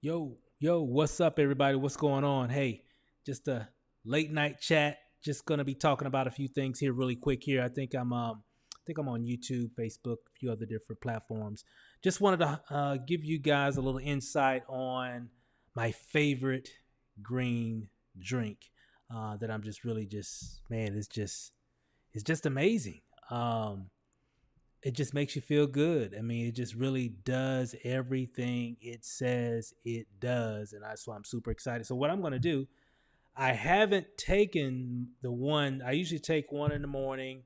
Yo, what's up, everybody? What's going on? Hey, just a late night chat. Just gonna be talking about a few things here, really quick. Here, I think I'm on YouTube, Facebook, a few other different platforms. Just wanted to give you guys a little insight on my favorite green drink that I'm just really just man, it's just amazing. It just makes you feel good. I mean, it just really does everything it says it does, and that's why I'm super excited. So what I'm going to do, I haven't taken the one. I usually take one in the morning,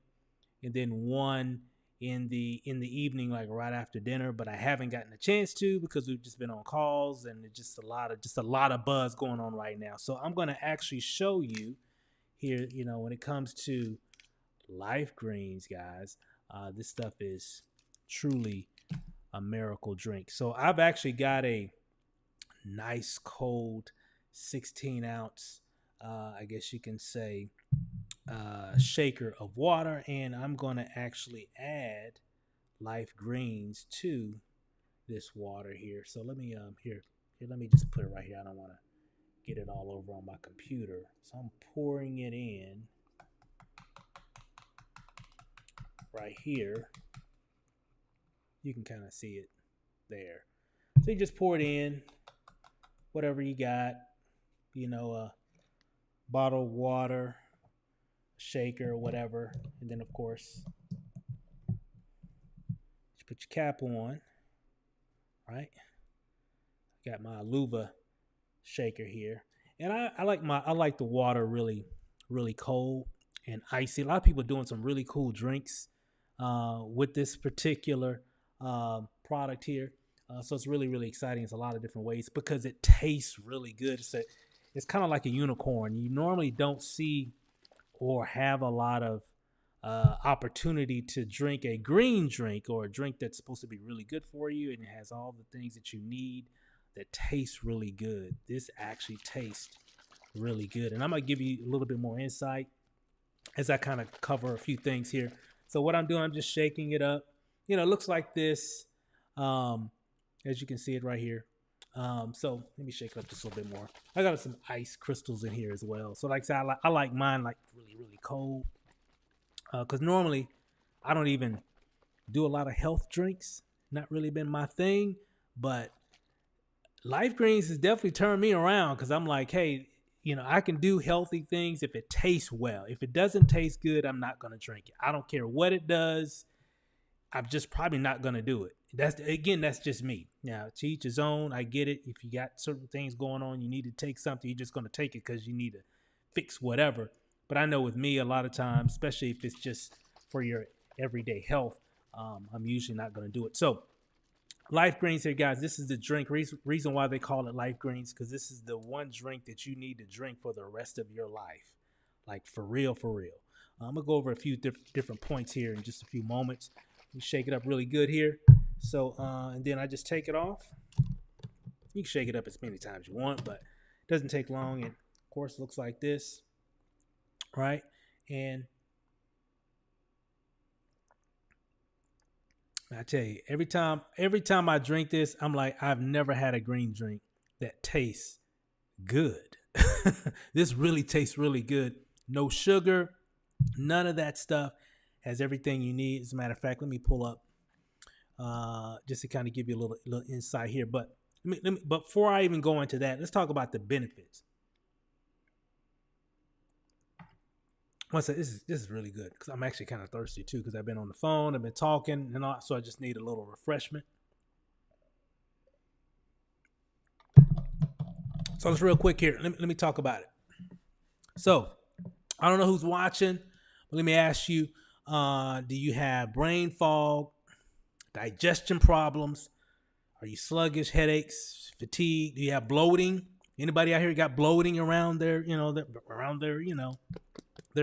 and then one in the evening, like right after dinner. But I haven't gotten a chance to because we've just been on calls, and it's just a lot of buzz going on right now. So I'm going to actually show you here. When it comes to Life Greens, guys. This stuff is truly a miracle drink. So I've actually got a nice cold 16 ounce, I guess you can say, shaker of water, and I'm going to actually add Life Greens to this water here. So let me here let me just put it right here. I don't want to get it all over on my computer. So I'm pouring it in right here. You can kind of see it there. So you just pour it in, whatever you got, a bottle of water, shaker, whatever. And then, of course, you put your cap on, right? Got my Aluva shaker here. And I like the water really, really cold and icy. A lot of people are doing some really cool drinks with this particular product here. So it's really, really exciting. It's a lot of different ways because it tastes really good. It's kind of like a unicorn. You normally don't see or have a lot of opportunity to drink a green drink or a drink that's supposed to be really good for you and it has all the things that you need that tastes really good. This actually tastes really good. And I'm going to give you a little bit more insight as I kind of cover a few things here. So what I'm doing, I'm just shaking it up. It looks like this, um, as you can see it right here. So let me shake it up just a little bit more. I got some ice crystals in here as well. So like I said, I like mine like really, really cold. Because normally I don't even do a lot of health drinks. Not really been my thing. But Life Greens has definitely turned me around because I'm like, hey, I can do healthy things if it tastes well. If it doesn't taste good, I'm not going to drink it. I don't care what it does. I'm just probably not going to do it. That's just me. Now, to each his own. I get it. If you got certain things going on, you need to take something, you're just going to take it because you need to fix whatever. But I know with me, a lot of times, especially if it's just for your everyday health, I'm usually not going to do it. So Life Greens here, guys. This is the drink. Reason why they call it Life Greens because this is the one drink that you need to drink for the rest of your life, like for real, for real. I'm gonna go over a few different points here in just a few moments. We shake it up really good here. So, and then I just take it off. You can shake it up as many times you want, but it doesn't take long. And of course, it looks like this, right? And I tell you, every time I drink this, I'm like, I've never had a green drink that tastes good. This really tastes really good. No sugar, none of that stuff. Has everything you need. As a matter of fact, let me pull up just to kind of give you a little insight here. But but before I even go into that, let's talk about the benefits. Once this is really good because I'm actually kind of thirsty too because I've been on the phone, I've been talking, and all, so I just need a little refreshment. So let's real quick here. Let me talk about it. So I don't know who's watching, but let me ask you: do you have brain fog, digestion problems? Are you sluggish, headaches, fatigue? Do you have bloating? Anybody out here got bloating around their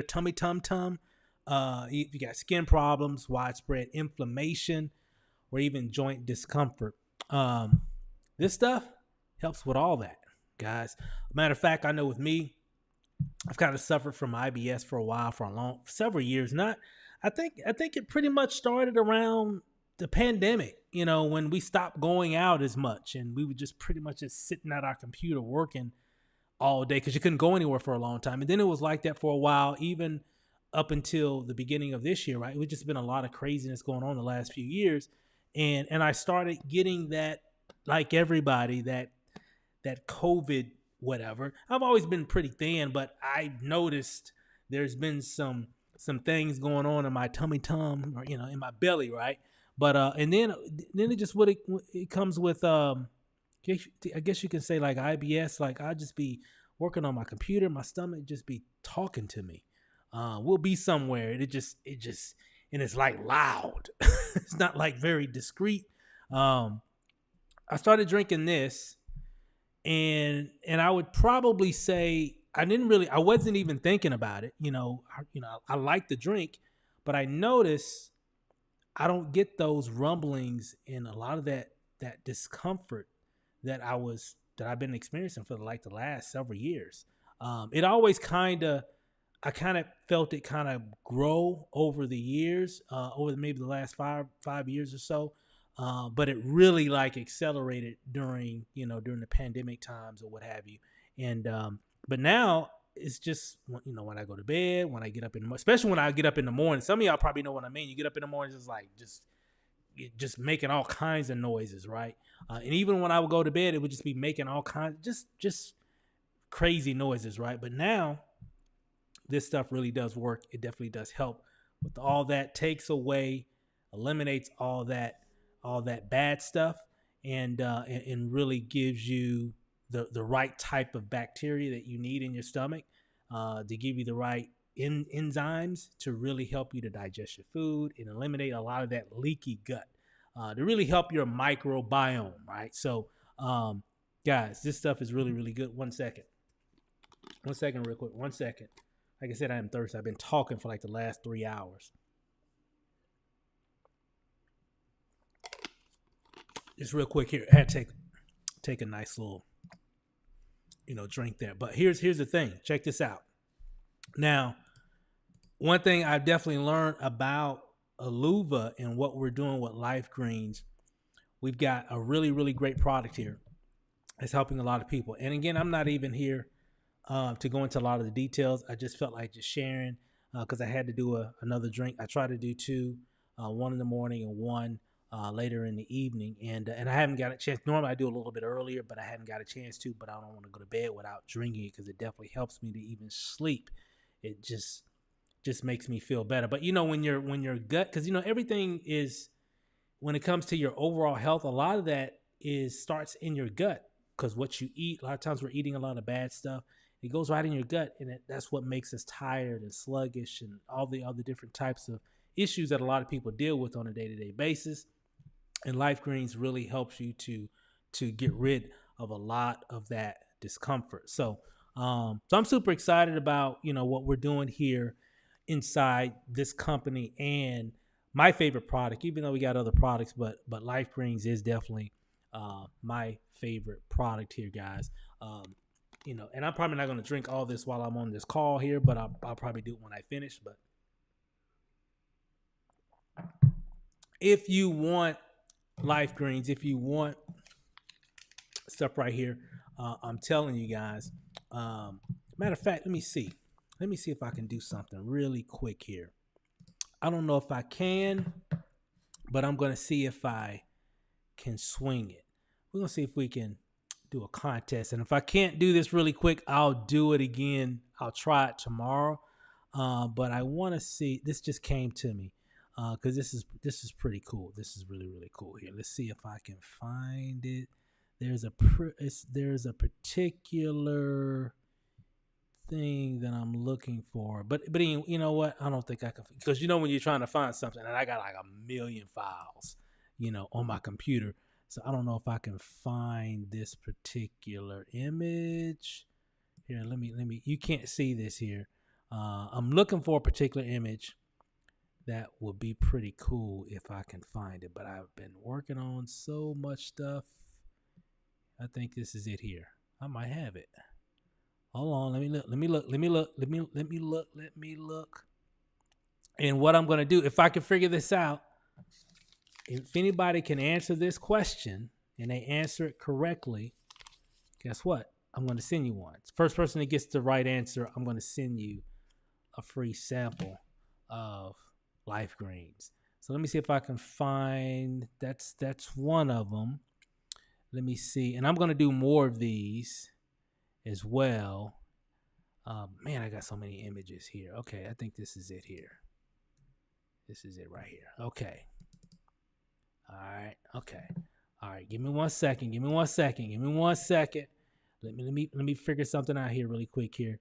tummy tum tum? If you got skin problems, widespread inflammation, or even joint discomfort, this stuff helps with all that, guys. Matter of fact, I know with me, I've kind of suffered from IBS for a while, for several years. Not, I think it pretty much started around the pandemic, you know, when we stopped going out as much and we were just pretty much just sitting at our computer working all day because you couldn't go anywhere for a long time. And then it was like that for a while, even up until the beginning of this year, right? It's just been a lot of craziness going on the last few years. And I started getting that, like everybody, that COVID whatever. I've always been pretty thin, but I noticed there's been some things going on in my tummy or in my belly, right? But and then it just it comes with I guess you can say like IBS. Like I just be working on my computer, my stomach just be talking to me. We'll be somewhere, and it just and it's like loud. It's not like very discreet. I started drinking this, and I would probably say I wasn't even thinking about it. I like the drink, but I notice I don't get those rumblings and a lot of that discomfort that I've been experiencing for like the last several years. It always I kind of felt it kind of grow over the years, over maybe the last 5 years or so. But it really like accelerated during the pandemic times or what have you. And but now it's just when I go to bed, when I get up especially when I get up in the morning. Some of y'all probably know what I mean. You get up in the morning, just making all kinds of noises, right? And even when I would go to bed, it would just be making all kinds, just crazy noises, right? But now this stuff really does work. It definitely does help with all that, takes away, eliminates all that bad stuff, and really gives you the right type of bacteria that you need in your stomach to give you the right enzymes to really help you to digest your food and eliminate a lot of that leaky gut to really help your microbiome, right? So, guys, this stuff is really, really good. 1 second real quick. 1 second. Like I said, I am thirsty. I've been talking for like the last 3 hours. Just real quick here. I had to take a nice little, drink there. But here's the thing. Check this out. Now, one thing I've definitely learned about Aluva and what we're doing with Life Greens, we've got a really, really great product here. It's helping a lot of people. And again, I'm not even here to go into a lot of the details. I just felt like just sharing because I had to do another drink. I try to do two, one in the morning and one later in the evening. And I haven't got a chance. Normally I do a little bit earlier, but I haven't got a chance to. But I don't want to go to bed without drinking it because it definitely helps me to even sleep. It just makes me feel better. But when your gut, because everything is, when it comes to your overall health, a lot of that starts in your gut because what you eat. A lot of times we're eating a lot of bad stuff. It goes right in your gut, and that's what makes us tired and sluggish and all the other different types of issues that a lot of people deal with on a day-to-day basis. And Life Greens really helps you to get rid of a lot of that discomfort. So I'm super excited about what we're doing here inside this company and my favorite product. Even though we got other products, but Life Greens is definitely my favorite product here, guys. And I'm probably not going to drink all this while I'm on this call here, but I'll probably do it when I finish. But if you want Life Greens, if you want stuff right here, I'm telling you guys. Matter of fact, let me see if I can do something really quick here. I don't know if I can, but I'm going to see if I can swing it. We're going to see if we can do a contest. And if I can't do this really quick, I'll do it again. I'll try it tomorrow. But I want to see, this just came to me because this is pretty cool. This is really, really cool here. Let's see if I can find it. There's a particular thing that I'm looking for, but you know what? I don't think I can, because when you're trying to find something, and I got like 1 million files, on my computer. So I don't know if I can find this particular image here. Let me, you can't see this here. I'm looking for a particular image that would be pretty cool if I can find it, but I've been working on so much stuff. I think this is it here. I might have it. Hold on. Let me look. And what I'm going to do, if I can figure this out, if anybody can answer this question and they answer it correctly, guess what? I'm going to send you one. First person that gets the right answer, I'm going to send you a free sample of Life Greens. So let me see if I can find, that's one of them. Let me see. And I'm going to do more of these as well. Man, I got so many images here. Okay, I think this is it here. This is it right here. Okay. All right. Okay. All right. Give me 1 second. Give me 1 second. Give me 1 second. Let me figure something out here really quick here.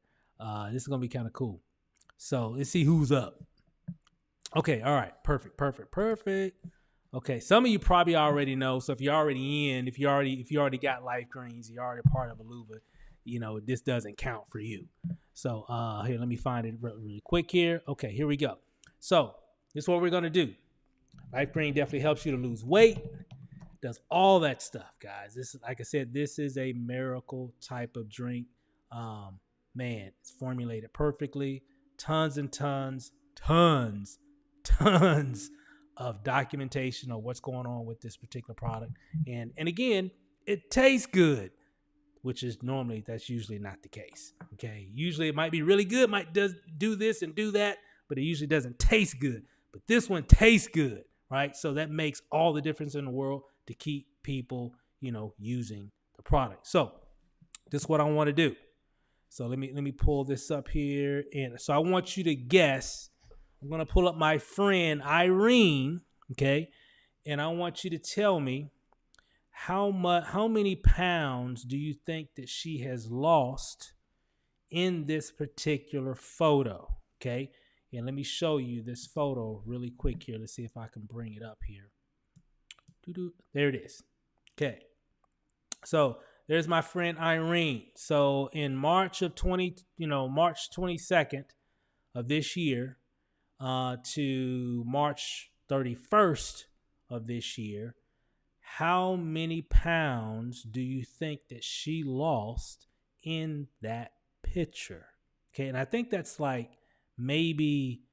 This is gonna be kind of cool. So let's see who's up. Okay. All right. Perfect. Okay. Some of you probably already know. So if you're already in, if you already got Life Greens, you're already part of Aluva. You know, this doesn't count for you. So here, let me find it really quick here. Okay, here we go. So this is what we're gonna do. Life Green definitely helps you to lose weight. Does all that stuff, guys. This is, like I said, this is a miracle type of drink. Man, it's formulated perfectly. Tons and tons of documentation of what's going on with this particular product. And again, it tastes good, which is normally, that's usually not the case. Okay. Usually it might be really good, might do this and do that, but it usually doesn't taste good. But this one tastes good, right? So that makes all the difference in the world to keep people, you know, using the product. So this is what I want to do. So let me pull this up here. And so I want you to guess. I'm going to pull up my friend Irene, okay? And I want you to tell me how many pounds do you think that she has lost in this particular photo, okay? And let me show you this photo really quick here. Let's see if I can bring it up here. There it is. Okay. So there's my friend Irene. So in March 22nd of this year to March 31st of this year, how many pounds do you think that she lost in that picture? Okay. And I think that's like maybe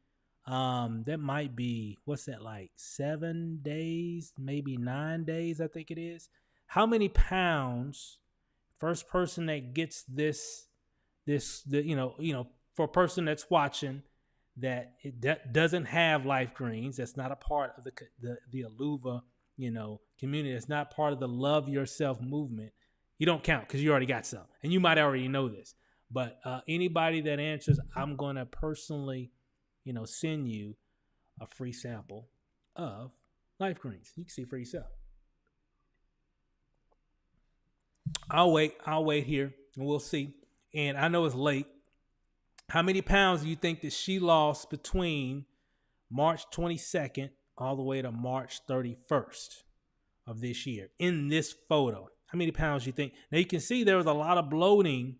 that might be, what's that, like 7 days, maybe 9 days, I think it is. How many pounds, first person that gets this, for a person that's watching that doesn't have Life Greens, that's not a part of the Aluva, community, that's not part of the Love Yourself movement, you don't count because you already got some. And you might already know this. But anybody that answers, I'm going to personally, send you a free sample of Life Greens. You can see for yourself. I'll wait here and we'll see. And I know it's late. How many pounds do you think that she lost between March 22nd all the way to March 31st of this year in this photo? How many pounds do you think? Now you can see there was a lot of bloating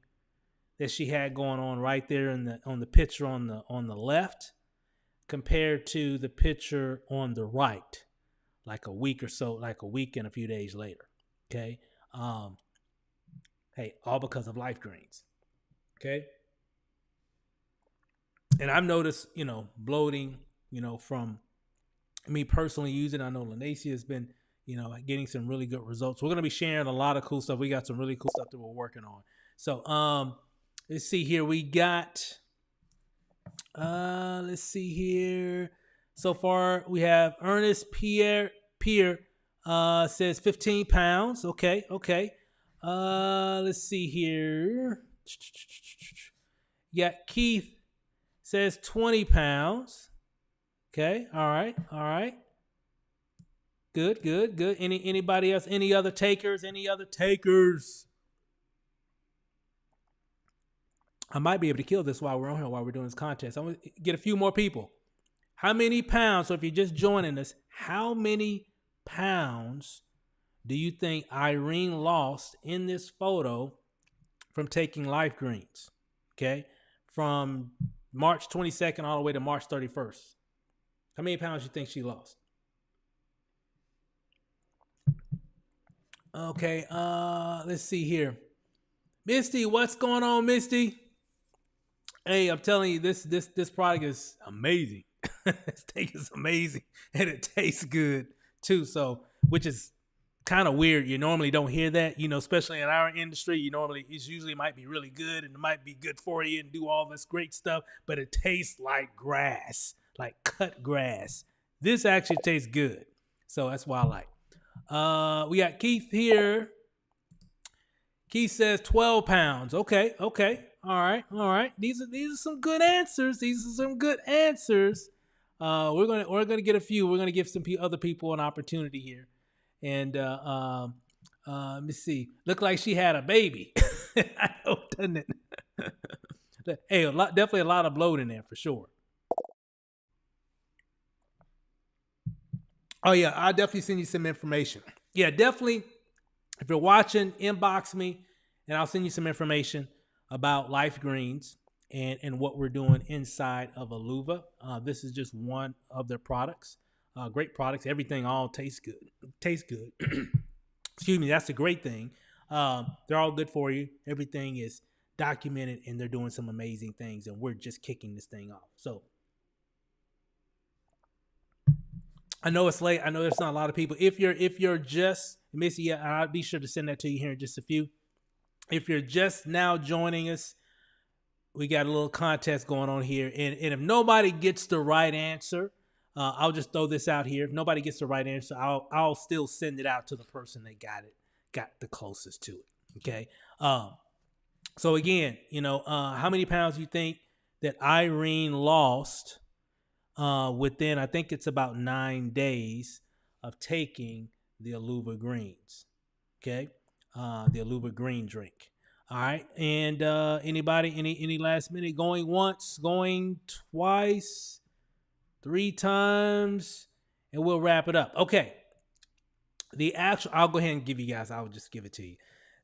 that she had going on right there on the picture on the left compared to the picture on the right, like a week and a few days later. Okay. Hey, all because of Life Greens. Okay. And I've noticed, bloating, from me personally using. I know Lanacia has been, getting some really good results. We're going to be sharing a lot of cool stuff. We got some really cool stuff that we're working on. So, let's see here. We got, let's see here. So far, we have Ernest Pierre says 15 pounds. Okay. Let's see here. Yeah, Keith says 20 pounds. Okay. All right. Good. Anybody else? Any other takers? I might be able to kill this while we're on here, while we're doing this contest. I'm going to get a few more people. How many pounds? So if you're just joining us, how many pounds do you think Irene lost in this photo from taking Life Greens? Okay. From March 22nd all the way to March 31st. How many pounds do you think she lost? Okay. Let's see here. Misty, what's going on, Misty? Hey, I'm telling you, this product is amazing. This thing is amazing, and it tastes good too. So, which is kind of weird. You normally don't hear that, especially in our industry. It's usually might be really good and it might be good for you and do all this great stuff, but it tastes like grass, like cut grass. This actually tastes good. So that's why I like. We got Keith here. Keith says 12 pounds. Okay. All right. These are some good answers. We're gonna get a few. We're gonna give some other people an opportunity here. And let me see. Look like she had a baby. I know, doesn't it? Hey, definitely a lot of bloat in there for sure. Oh yeah, I'll definitely send you some information. Yeah, definitely. If you're watching, inbox me, and I'll send you some information about Life Greens and what we're doing inside of Aluva. This is just one of their products. Great products. Everything all tastes good. Excuse me. That's the great thing. They're all good for you. Everything is documented, and they're doing some amazing things. And we're just kicking this thing off. So I know it's late. I know there's not a lot of people. If you're just Missy, I'll be sure to send that to you here in just a few. If you're just now joining us, we got a little contest going on here, and if nobody gets the right answer, I'll just throw this out here. If nobody gets the right answer, I'll still send it out to the person that got the closest to it. Okay. So again, how many pounds you think that Irene lost within? I think it's about 9 days of taking the Aluva Greens. Okay. The Aluva Green drink. All right. And anybody, any last minute? Going once, going twice, 3 times, and we'll wrap it up. Okay. I'll go ahead and give you guys, I'll just give it to you.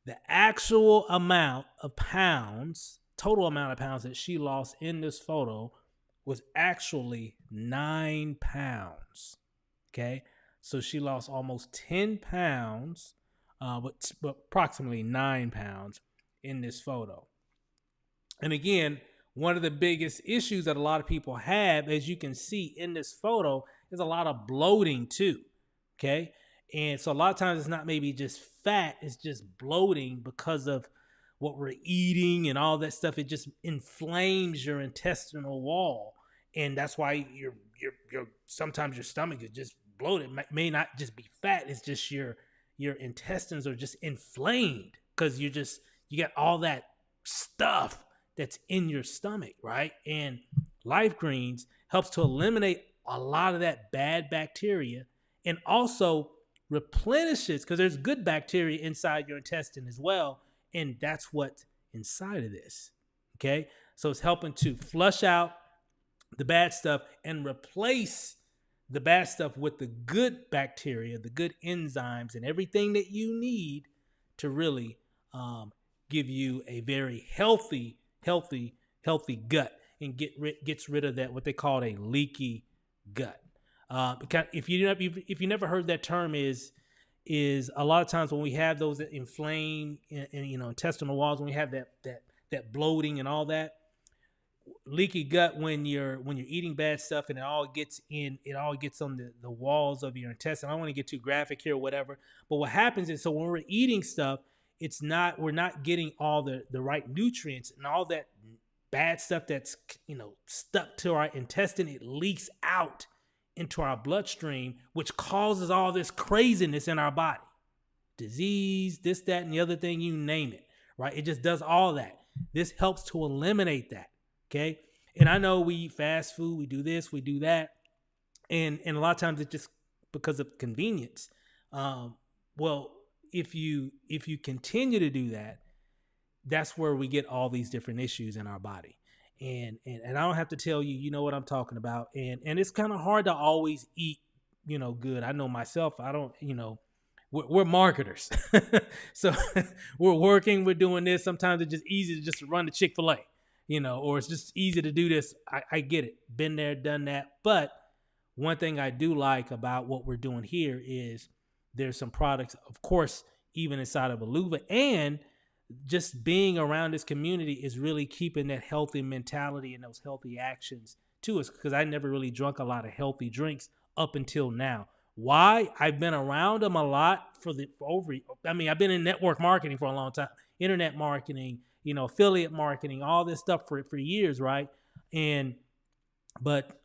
The actual amount of pounds, total amount of pounds that she lost in this photo was actually 9 pounds. Okay. So she lost almost 10 pounds, but approximately 9 pounds in this photo. And again, one of the biggest issues that a lot of people have, as you can see in this photo, is a lot of bloating too. Okay. And so a lot of times it's not maybe just fat, it's just bloating because of what we're eating and all that stuff. It just inflames your intestinal wall. And that's why you're sometimes your stomach is just bloated. It may not just be fat, it's just your intestines are just inflamed because you got all that stuff that's in your stomach, right? And Life Greens helps to eliminate a lot of that bad bacteria and also replenishes, because there's good bacteria inside your intestine as well, and that's what's inside of this. Okay, so it's helping to flush out the bad stuff and replace the bad stuff with the good bacteria, the good enzymes, and everything that you need to really give you a very healthy gut, and gets rid of that, what they call a leaky gut. If you never heard that term, is a lot of times when we have those that inflame intestinal walls, when we have that bloating and all that leaky gut, when you're eating bad stuff and it all gets on the walls of your intestine. I don't want to get too graphic here or whatever, but what happens is, so when we're eating stuff, we're not getting all the right nutrients, and all that bad stuff that's stuck to our intestine, it leaks out into our bloodstream, which causes all this craziness in our body. Disease, this, that, and the other thing, you name it, right? It just does all that. This helps to eliminate that, okay? And I know we eat fast food, we do this, we do that, and a lot of times it's just because of convenience. Well, if you continue to do that, that's where we get all these different issues in our body. And I don't have to tell you, you know what I'm talking about. And it's kind of hard to always eat, good. I know myself, I don't, we're marketers. So we're working, we're doing this. Sometimes it's just easy to just run to Chick-fil-A, or it's just easy to do this. I get it. Been there, done that. But one thing I do like about what we're doing here is there's some products, of course, even inside of Aluva, and just being around this community is really keeping that healthy mentality and those healthy actions to us, because I never really drunk a lot of healthy drinks up until now. Why? I've been around them a lot I've been in network marketing for a long time, internet marketing, affiliate marketing, all this stuff for years, right? And but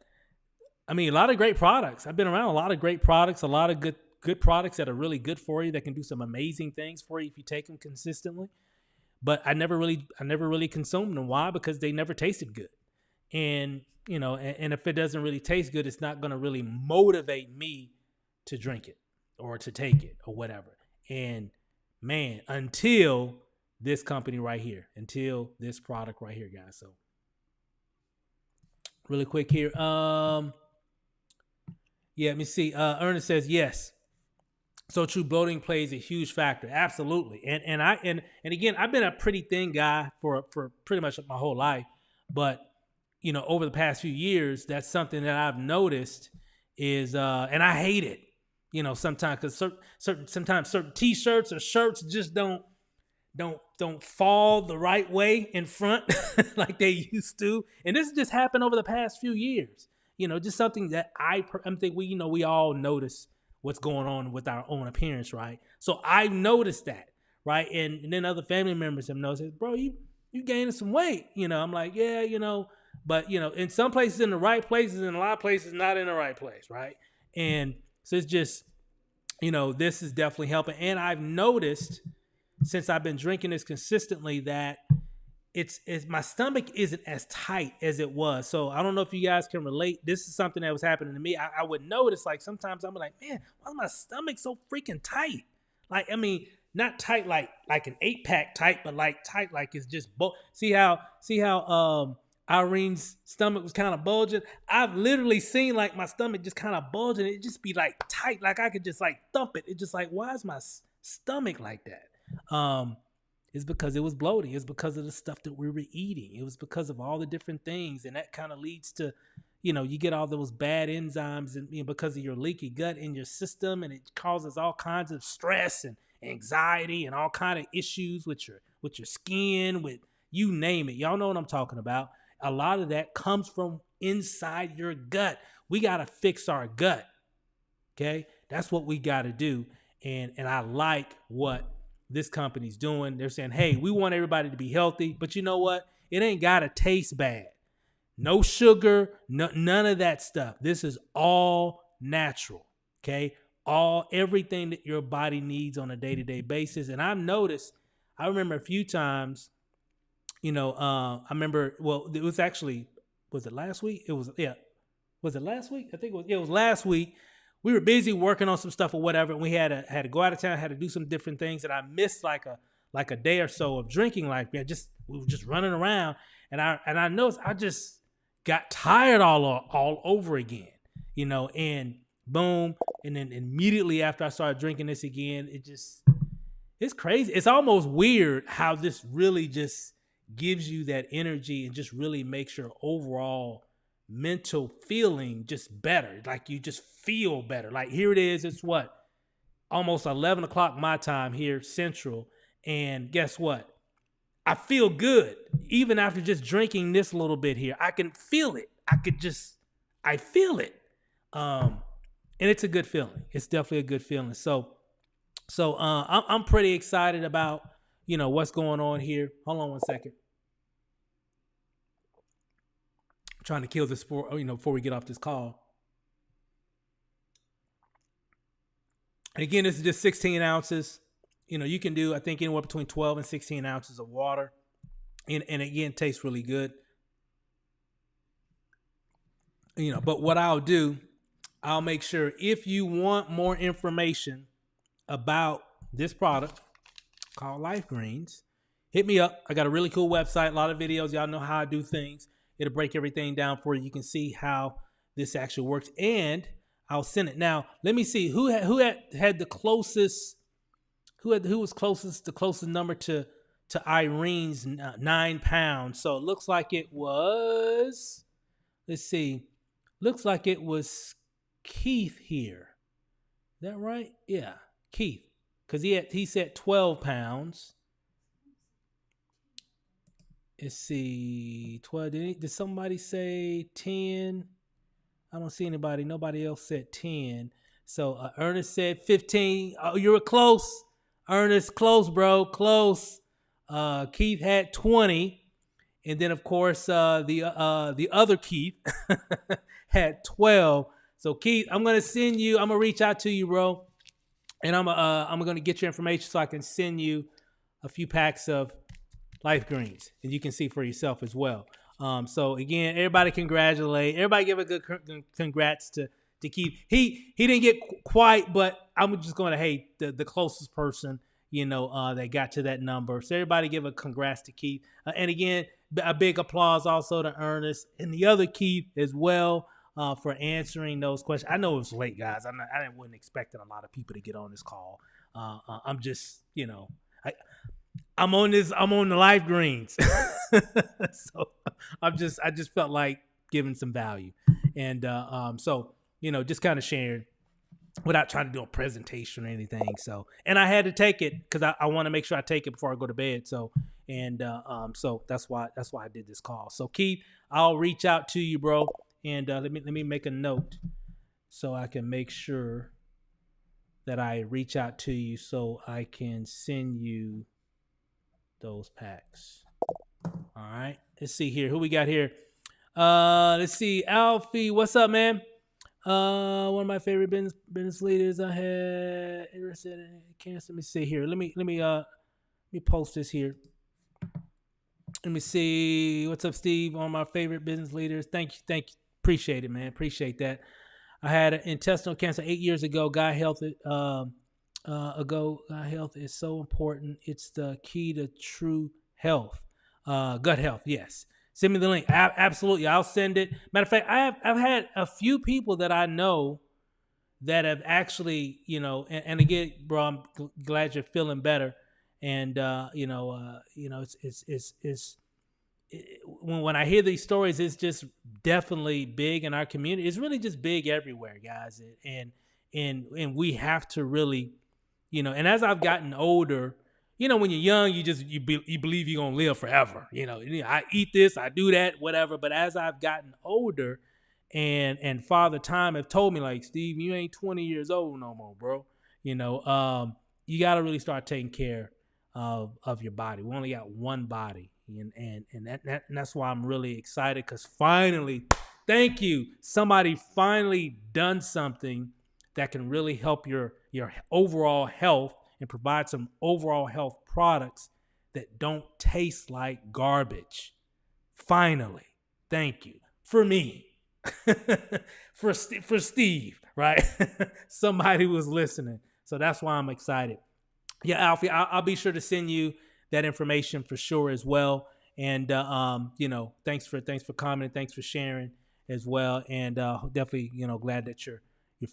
I mean, a lot of great products. I've been around a lot of great products, a lot of good products that are really good for you, that can do some amazing things for you if you take them consistently. But I never really consumed them. Why? Because they never tasted good. And and if it doesn't really taste good, it's not going to really motivate me to drink it or to take it or whatever. And man, until this company right here, until this product right here, guys. So really quick here. Yeah, let me see. Ernest says yes. So true, bloating plays a huge factor. Absolutely. And again, I've been a pretty thin guy for pretty much my whole life. But over the past few years, that's something that I've noticed is and I hate it. Sometimes because sometimes certain t-shirts or shirts just don't fall the right way in front like they used to. And this just happened over the past few years. Just something that I'm think we all notice what's going on with our own appearance, right? So I've noticed that, right? And then other family members have noticed, bro, you gaining some weight. I'm like, yeah, but in some places in the right places, and a lot of places not in the right place, right? And so it's just, this is definitely helping. And I've noticed since I've been drinking this consistently that it's my stomach isn't as tight as it was. So I don't know if you guys can relate. This is something that was happening to me. I would notice, like, sometimes I'm like, man, why is my stomach so freaking tight? Like, I mean, not tight like an 8-pack tight, but like tight like it's just see how Irene's stomach was kind of bulging. I've literally seen like my stomach just kind of bulging. It just be like tight, like I could just like thump it. It's just like, why is my stomach like that? It's because it was bloating. It's because of the stuff that we were eating. It was because of all the different things. And that kind of leads to, you get all those bad enzymes and because of your leaky gut in your system, and it causes all kinds of stress and anxiety and all kind of issues with your skin, with you name it. Y'all know what I'm talking about. A lot of that comes from inside your gut. We got to fix our gut. Okay? That's what we got to do. And I like what this company's doing. They're saying, hey, we want everybody to be healthy, but you know what? It ain't gotta taste bad. No sugar, none of that stuff. This is all natural. Okay, everything that your body needs on a day-to-day basis. And I've noticed, I remember a few times, I remember, well, it was actually, was it last week? Was it last week? I think it was last week. We were busy working on some stuff or whatever, and we had to go out of town, had to do some different things, and I missed like a day or so of drinking. Like, we were just running around, and I noticed I just got tired all over again, and boom, and then immediately after I started drinking this again, it's crazy. It's almost weird how this really just gives you that energy and just really makes your overall mental feeling just better. Like, you just feel better. Like, here it is. It's what? Almost 11 o'clock my time here, Central. And guess what? I feel good. Even after just drinking this little bit here, I can feel it. I feel it. And it's a good feeling. It's definitely a good feeling. So I'm pretty excited about, what's going on here. Hold on one second. Trying to kill this before we get off this call. And again, this is just 16 ounces. You can do, I think, anywhere between 12 and 16 ounces of water. And again, tastes really good. But what I'll do, I'll make sure, if you want more information about this product called Life Greens, hit me up. I got a really cool website, a lot of videos. Y'all know how I do things. It'll break everything down for you. You can see how this actually works, and I'll send it. Now, let me see who had the closest, who was closest, the closest number to Irene's 9 pounds. So it looks like it was, let's see, looks like it was Keith here. Is that right? Yeah, Keith, because he said 12 pounds. Let's see, 12. Did somebody say 10? I don't see anybody. Nobody else said 10. So Ernest said 15. Oh, you were close. Ernest, close, bro, close. Keith had 20. And then, of course, the other Keith had 12. So, Keith, I'm gonna send you. I'm gonna reach out to you, bro, and I'm gonna get your information so I can send you a few packs of Life Greens, and you can see for yourself as well. So again, everybody congratulate. Everybody give a good congrats to Keith. He didn't get quite, but I'm just going to hate the closest person, that got to that number. So everybody give a congrats to Keith. And again, a big applause also to Ernest and the other Keith as well for answering those questions. I know it was late, guys. I wasn't expecting a lot of people to get on this call. I'm just, I'm on the Life Greens. So I just felt like giving some value. And so, just kind of sharing without trying to do a presentation or anything. So, and I had to take it because I want to make sure I take it before I go to bed. So, and so that's why I did this call. So Keith, I'll reach out to you, bro. And let me make a note so I can make sure that I reach out to you so I can send you those packs. All right. Let's see here. Who we got here? Let's see. Alfie, what's up, man? One of my favorite business leaders I had interested in cancer. Let me see here. Let me post this here. Let me see. What's up, Steve? One of my favorite business leaders. Thank you. Appreciate it, man. Appreciate that. I had intestinal cancer 8 years ago. God health is so important. It's the key to true health. Gut health, yes. Send me the link. Absolutely, I'll send it. Matter of fact, I've had a few people that I know that have actually, and again, bro, I'm glad you're feeling better. And when I hear these stories, it's just definitely big in our community. It's really just big everywhere, guys. And we have to really, and as I've gotten older, when you're young, you believe you're gonna live forever. I eat this, I do that, whatever. But as I've gotten older, and Father Time have told me, like, Steve, you ain't 20 years old no more, bro. You got to really start taking care of your body. We only got one body, and that's why I'm really excited, because finally, thank you, somebody finally done something that can really help your overall health and provide some overall health products that don't taste like garbage. Finally, thank you. For me, for Steve, right? Somebody was listening. So that's why I'm excited. Yeah, Alfie, I'll be sure to send you that information for sure as well. And thanks for commenting, thanks for sharing as well. And definitely, glad that you're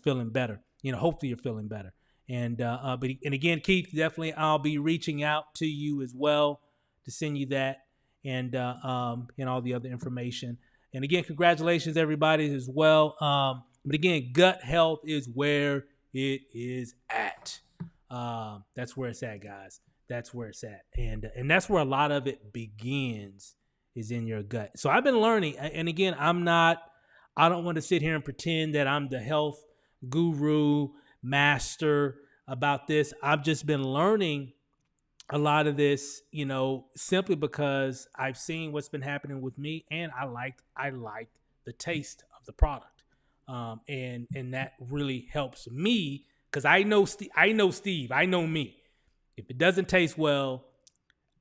feeling better. Hopefully you're feeling better. And again, Keith, definitely I'll be reaching out to you as well to send you that and all the other information. And again, congratulations everybody as well. But again, gut health is where it is at. That's where it's at, guys. That's where it's at. And that's where a lot of it begins, is in your gut. So I've been learning. And again, I don't want to sit here and pretend that I'm the health guru master about this. I've just been learning a lot of this, simply because I've seen what's been happening with me, and I like the taste of the product. And that really helps me, because I know Steve, I know me. If it doesn't taste well,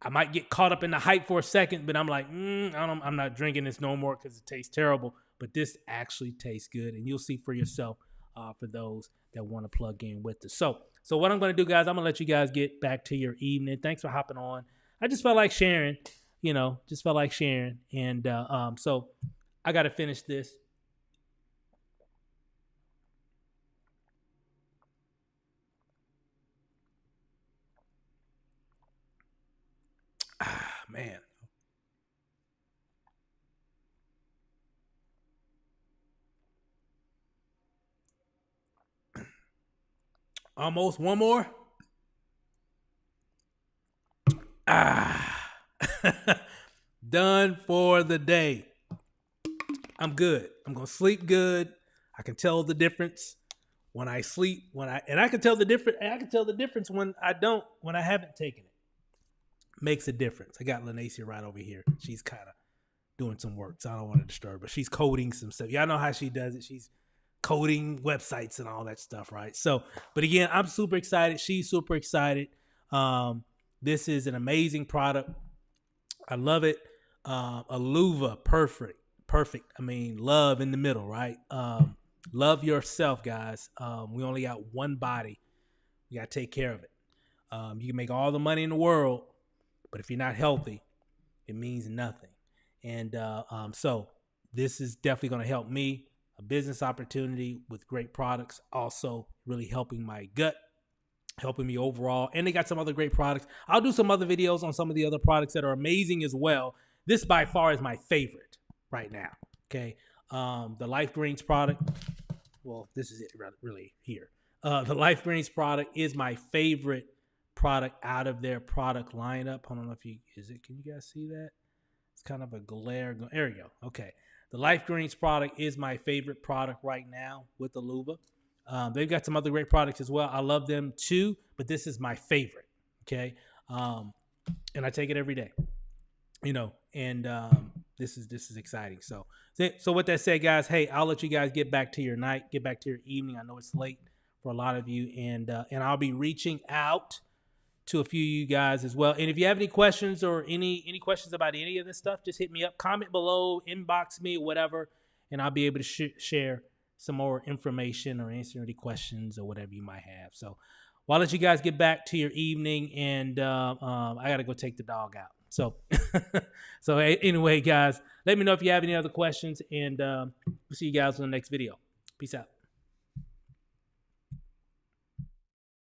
I might get caught up in the hype for a second, but I'm like, I'm not drinking this no more because it tastes terrible. But this actually tastes good, and you'll see for yourself for those that want to plug in with us. So what I'm going to do, guys, I'm going to let you guys get back to your evening. Thanks for hopping on. I just felt like sharing, And so I got to finish this. Man. Almost one more. Done for the day. I'm good. I'm going to sleep good. I can tell the difference when I sleep, and I can tell the difference. I can tell the difference when I haven't taken it. Makes a difference. I got Lanacia right over here. She's kind of doing some work, so I don't want to disturb her. She's coding some stuff. Y'all know how she does it. She's coding websites and all that stuff, right? So, but again, I'm super excited. She's super excited. This is an amazing product. I love it. Aluva, perfect. I mean, love in the middle, right? Love yourself, guys. We only got one body. You got to take care of it. You can make all the money in the world, but if you're not healthy, it means nothing. And so this is definitely going to help me. A business opportunity with great products, also really helping my gut, helping me overall. And they got some other great products. I'll do some other videos on some of the other products that are amazing as well. This by far is my favorite right now. Okay. The Life Greens product. Well, this is it really here. The Life Greens product is my favorite product out of their product lineup. I don't know if can you guys see that? It's kind of a glare. There we go. Okay. The Life Greens product is my favorite product right now with Aluva. They've got some other great products as well. I love them too, but this is my favorite. Okay. And I take it every day, and this is exciting. So with that said, guys, hey, I'll let you guys get back to your night, get back to your evening. I know it's late for a lot of you, and I'll be reaching out to a few of you guys as well. And if you have any questions or any questions about any of this stuff, just hit me up, comment below, inbox me, whatever, and I'll be able to share some more information or answer any questions or whatever you might have. So I'll let you guys get back to your evening, and I got to go take the dog out. So, anyway, guys, let me know if you have any other questions, and we'll see you guys in the next video. Peace out.